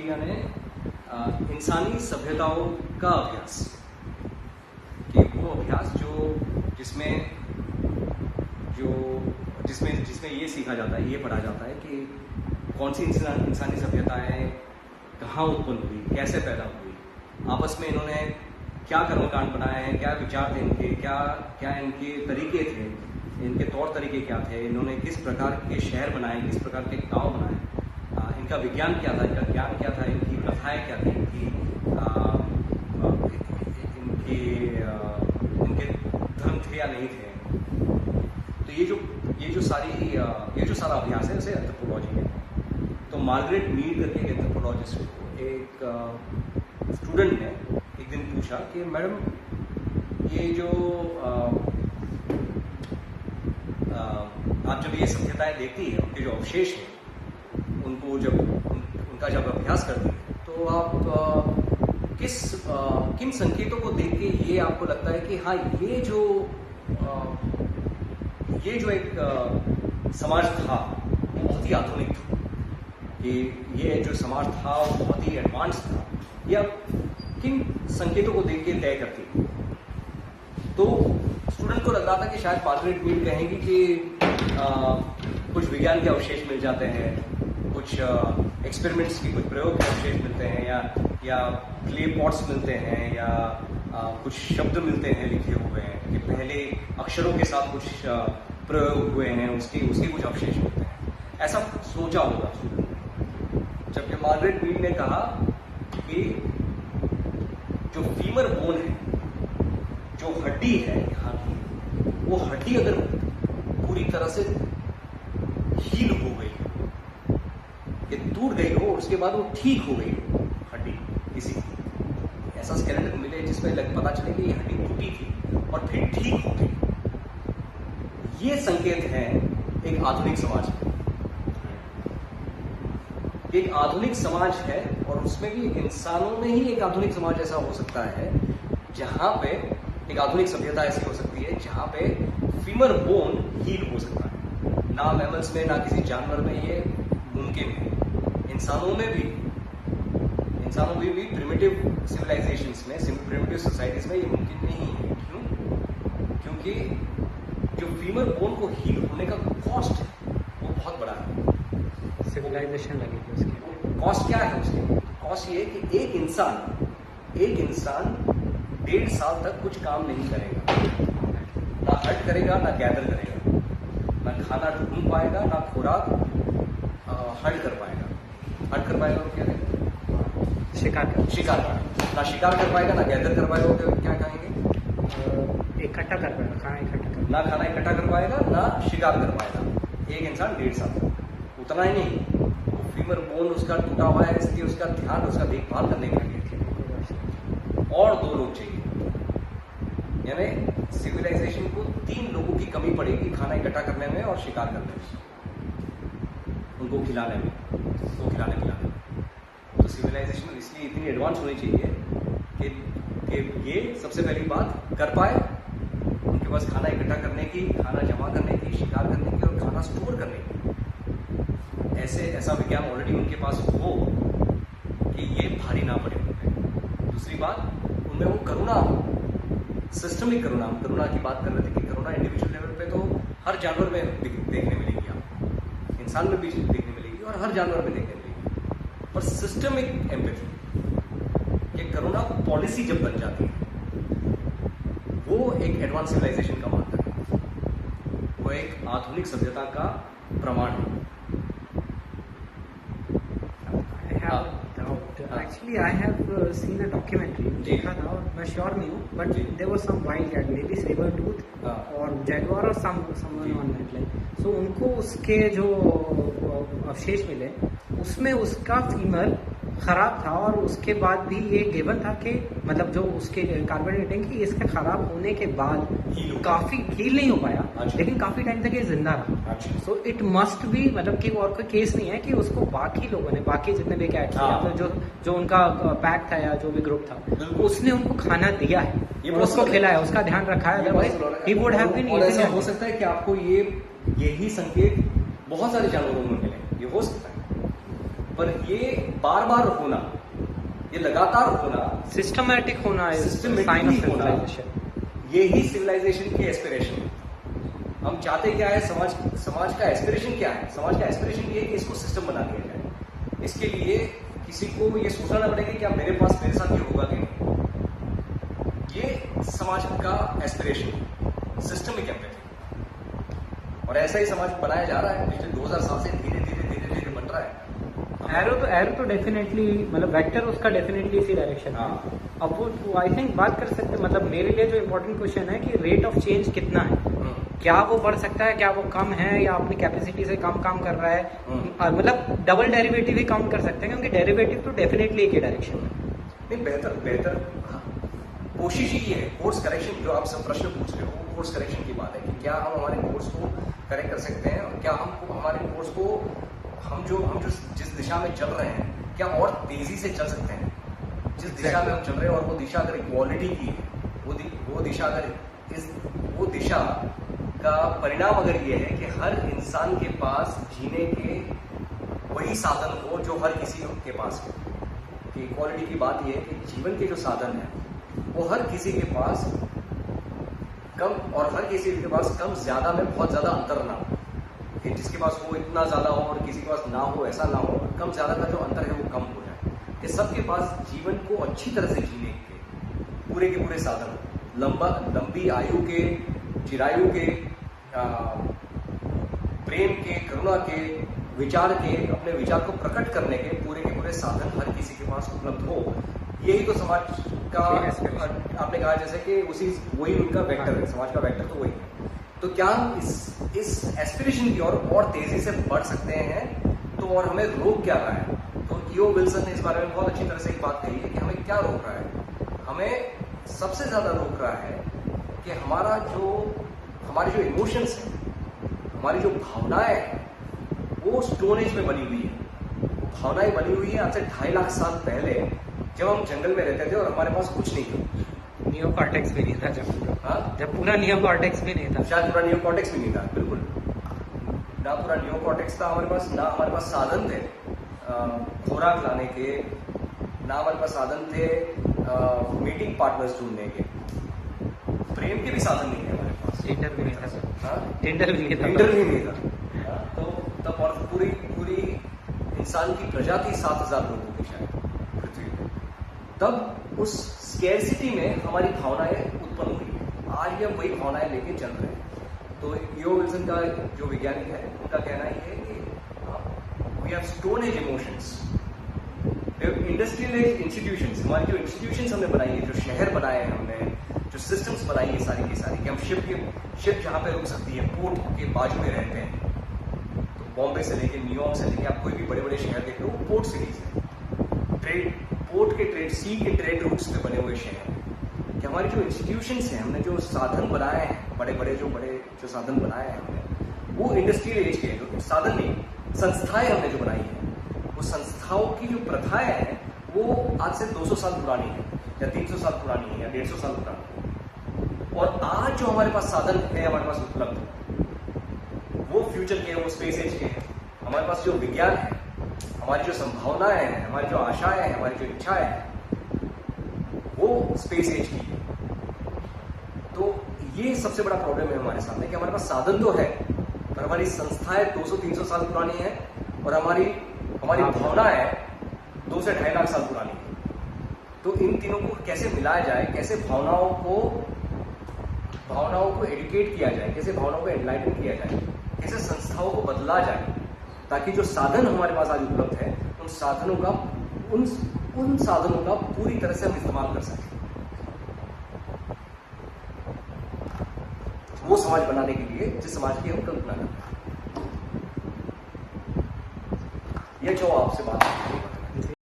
Anthropology यानी इंसानी सभ्यताओं का अभ्यास, कि वो अभ्यास जिसमें ये सीखा जाता है, ये पढ़ा जाता है कि कौन सी इंसानी सभ्यताएं कहाँ उत्पन्न हुई, कैसे पैदा हुई, आपस में इन्होंने क्या कर्मकांड बनाए हैं, क्या विचार थे इनके, क्या इनके तरीके थे, इनके तौर तरीके क्या थे, इन्होंने किस प्रकार के शहर बनाए, किस प्रकार के गांव बनाए, इनका विज्ञान क्या था, इनका ज्ञान क्या था, इनकी प्रथाएं क्या थी, इनके धर्म थे या नहीं थे। तो ये जो सारा अभ्यास है उसे एंथ्रोपोलॉजी है। तो मार्गरेट मीड करके एक एंथ्रोपोलॉजिस्ट को एक स्टूडेंट ने एक दिन पूछा कि मैडम ये जो आप जब ये सभ्यताएं देखती है, उनके जो अवशेष हैं, उनका जब अभ्यास करती है, तो आप किन संकेतों को देख के ये आपको लगता है कि हाँ ये जो एक समाज था वो बहुत ही आधुनिक था, कि ये जो समाज था वो बहुत ही एडवांस था, या किन संकेतों को देख के तय करती है। तो स्टूडेंट को लग रहा था कि शायद मार्गरेट मीड कहेंगी कि कुछ विज्ञान के अवशेष मिल जाते हैं, कुछ एक्सपेरिमेंट्स की कुछ प्रयोग के अवशेष मिलते हैं, या क्ले पॉट्स मिलते हैं, या कुछ शब्द मिलते हैं लिखे हुए हैं कि पहले अक्षरों के साथ कुछ प्रयोग हुए हैं, उसके कुछ अवशेष मिलते हैं। ऐसा सोचा होगा स्टूडेंट ने। जबकि मार्गरेट मीड ने कहा कि जो फीमर बोन है, जो हड्डी है यहाँ की, वो हड्डी अगर पूरी तरह से हील हो गई, ये टूट गई हो, उसके बाद वो ठीक हो गई हड्डी, किसी ऐसा स्केलेटन मिले जिसमें पता चले कि ये हड्डी टूटी थी और फिर ठीक हो गई, ये संकेत है एक आधुनिक समाज का। एक आधुनिक समाज है, और उसमें भी इंसानों में ही एक आधुनिक समाज ऐसा हो सकता है जहां पे एक आधुनिक सभ्यता ऐसी हो सकती है जहां पे फीमर बोन हील हो सकता है। ना मैमल्स में, ना किसी जानवर में ये मुमकिन है। इंसानों में भी प्रिमिटिव सिविलाइजेशंस में, प्रिमिटिव सोसाइटीज में ये मुमकिन नहीं है। क्यों? क्योंकि जो फीमर बोन को हील होने का कॉस्ट है वो बहुत बड़ा है। सिविलाइजेशन लगेगी उसकी। कॉस्ट क्या है उसकी? कॉस्ट ये है कि एक इंसान 1.5 साल तक कुछ काम नहीं करेगा, ना हट करेगा, ना गैदर करेगा, ना खाना ढूंढ पाएगा, ना खुराक हट कर पाएगा। हट कर पाएगा क्या करेगा? शिकार ना शिकार कर पाएगा, ना गैदर कर पाएगा, क्या कहेंगे? इकट्ठा कर पाएगा, ना खाना इकट्ठा कर पाएगा, ना शिकार कर पाएगा। एक इंसान 1.5 साल। उतना ही नहीं, वो फीमर बोन उसका टूटा हुआ है, इसलिए उसका ध्यान, उसका देखभाल करने के लिए और 2 लोग चाहिए। यानी सिविलाइजेशन को 3 लोगों की कमी पड़ेगी खाना इकट्ठा करने में और शिकार करने में, उनको खिलाने में, पिलाने में। तो सिविलाइजेशन इसलिए इतनी एडवांस होनी चाहिए कि ये सबसे पहली बात कर पाए, उनके पास खाना इकट्ठा करने की, खाना जमा करने की, शिकार करने की और खाना स्टोर करने की ऐसा विज्ञान ऑलरेडी उनके पास हो कि ये भारी ना पड़े उनपे। दूसरी बात, उनमें वो करुणा हो, सिस्टमिक करुणा की बात कर रहे थे कि करुणा इंडिविजुअल लेवल पे तो हर जानवर में देखने मिलेगी, आपको इंसान में भी देखने मिलेगी और हर जानवर में देखने मिलेगी। और सिस्टमिक एम्पैथी, ये करुणा पॉलिसी जब बन जाती है, वो एक एडवांस सिविलाइजेशन का मार्कर है, वो एक आधुनिक सभ्यता का प्रमाण है। Actually, I have seen a documentary. देखा था और मैं श्योर नहीं हूँ, but there was some wild cat, maybe saber tooth और jaguar or someone on that like. So उनको उसके जो अवशेष मिले, उसमें उसका फीमर खराब था और उसके बाद भी ये गिवन था कि मतलब जो उसके कार्बन डेटिंग की, इसके खराब होने के बाद काफी हील नहीं हो पाया, लेकिन काफी टाइम तक ये जिंदा रहा। सो इट मस्ट बी, मतलब कि और कोई केस नहीं है कि उसको बाकी लोगों ने, बाकी जितने भी कैट थे, जो उनका पैक था या जो भी ग्रुप था, उसने उनको खाना दिया है, उसको खिलाया, उसका ध्यान रखा है। He would have been eating. ऐसा हो सकता है कि आपको यही संकेत बहुत सारे जानवरों में मिले, ये हो सकता है, पर ये बार बार होना, ये लगातार होना, सिस्टमैटिक होना, सिस्टमेटिकली होना, ये ही सिविलाइजेशन की एस्पिरेशन है। हम चाहते क्या है, समाज का एस्पिरेशन क्या है? समाज का एस्पिरेशन ये है कि इसको सिस्टम बना दिया जाए। इसके लिए किसी को ये सोचना ना पड़ेगा कि क्या मेरे साथ ये होगा कि नहीं। ये समाज का एस्पिरेशन, सिस्टमिक एम्पैथी, और ऐसा ही समाज बनाया जा रहा है पिछले 2000 साल से, धीरे धीरे बन रहा है। एरो तो डेफिनेटली, मतलब वेक्टर उसका डेफिनेटली इसी डायरेक्शन है। अब वो आई थिंक बात कर सकते हैं, मतलब मेरे लिए जो इम्पोर्टेंट क्वेश्चन है कि रेट ऑफ चेंज कितना है, क्या वो बढ़ सकता है, क्या वो कम है, या अपनी कैपेसिटी से कम काम कर रहा है, मतलब डबल डेरिवेटिव ही काउंट कर सकते हैं, क्योंकि डेरिवेटिव तो डेफिनेटली एक ही डायरेक्शन में। नहीं, बेहतर कोशिश ही ये है, कोर्स करेक्शन, जो आप सब प्रश्न पूछ रहे हो, कोर्स करेक्शन की बात है कि क्या हम हमारे कोर्स को करेक्ट कर सकते हैं, और क्या हम हमारे कोर्स को हम जो जिस दिशा में चल रहे हैं, क्या और तेजी से चल सकते हैं। जिस दिशा में हम चल रहे हैं, और वो दिशा अगर इक्वालिटी की है, वो दिशा अगर वो दिशा का परिणाम अगर ये है कि हर इंसान के पास जीने के वही साधन हो जो हर किसी के पास हो, कि इक्वालिटी की बात ये है कि जीवन के जो साधन है वो हर किसी के पास कम, और हर किसी के पास कम ज्यादा में बहुत ज्यादा अंतर ना हो, कि जिसके पास हो इतना ज्यादा हो और किसी के पास ना हो, ऐसा ना हो, कम ज्यादा का जो अंतर है वो कम हो जाए, कि सबके पास जीवन को अच्छी तरह से जीने के पूरे साधन, लंबी आयु के, चिरायु के, प्रेम के, करुणा के, विचार के, अपने विचार को प्रकट करने के पूरे साधन हर किसी के पास उपलब्ध हो। यही तो समाज का, आपने कहा जैसे कि वही उनका वेक्टर है, समाज का वेक्टर तो वही है। तो क्या हम इस एस्पिरेशन की और तेजी से बढ़ सकते हैं, तो और हमें रोक क्या रहा है? तो ईओ विल्सन ने इस बारे में बहुत अच्छी तरह से एक बात कही है कि हमें क्या रोक रहा है। हमें सबसे ज्यादा रोक रहा है कि हमारे जो इमोशंस हैं, हमारी जो भावनाएं हैं, वो स्टोन एज में बनी हुई है। भावनाएं बनी हुई है आज से 2.5 लाख साल पहले, जब हम जंगल में रहते थे और हमारे पास कुछ नहीं था, नियोकॉर्टेक्स भी नहीं था, जब पूरा नियोकॉर्टेक्स भी नहीं था, शायद पूरा नियोकॉर्टेक्स भी नहीं था, बिल्कुल ना पूरा नियोकॉर्टेक्स था हमारे पास, ना हमारे पास साधन थे खुराक लाने के, ना हमारे पास साधन थे मीटिंग पार्टनर्स ढूंढने के, प्रेम के भी साधन नहीं थे हमारे पास, टिंडर भी नहीं था, टिंडर भी नहीं था। तो तब और पूरी इंसान की प्रजाति 7000 लोगों की शायद पृथ्वी पे, तब उस स्केर्सिटी में हमारी भावनाएं उत्पन्न हुई है। आज हम वही भावनाएं लेके चल रहे हैं। तो ईओ विल्सन का जो वैज्ञानिक है, उनका कहना ये है कि we have stone age emotions, industrial age institutions, हमारी जो इंस्टीट्यूशंस हमने बनाई है, जो शहर बनाए हैं हमने, जो सिस्टम्स बनाई है सारी की सारी, कि हम शिप जहां पे रुक सकती है, पोर्ट के बाजू में रहते हैं। तो बॉम्बे से लेके न्यूयॉर्क से लेके आप कोई भी बड़े शहर देख लो, पोर्ट सिटीज है, सी के ट्रेड रूट्स पे बने हुए शहर हैं। कि हमारी जो इंस्टीट्यूशंस हैं, हमने जो साधन बनाए हैं, बड़े जो साधन बनाए हैं हमने, वो इंडस्ट्रियल एज के जो साधन नहीं, संस्थाएं हमने जो बनाई हैं, वो संस्थाओं की जो प्रथाएं हैं वो आज से 200 साल पुरानी है, या 300 साल पुरानी है, या 150 साल पुरानी है। और आज जो हमारे पास साधन है, हमारे पास उपलब्ध, वो फ्यूचर के, वो स्पेस एज के हैं। हमारे पास जो विज्ञान है, हमारी जो संभावनाएं हैं, हमारी जो आशाएं हैं, हमारी जो इच्छाएं हैं, वो स्पेस एज की है। तो ये सबसे बड़ा प्रॉब्लम है हमारे सामने, कि हमारे पास साधन तो है, पर हमारी संस्थाएं 200-300 साल पुरानी है, और हमारी भावनाएं 2 से 2.5 लाख साल पुरानी है। तो इन तीनों को कैसे मिलाया जाए, कैसे भावनाओं को एडुकेट किया जाए, कैसे भावनाओं को एनलाइटन किया जाए, कैसे संस्थाओं को बदला जाए, ताकि जो साधन हमारे पास आज उपलब्ध है, उन साधनों का पूरी तरह से हम इस्तेमाल कर सकें। वो समाज बनाने के लिए जिस समाज की हम कल्पना करते हैं। ये जो आपसे बात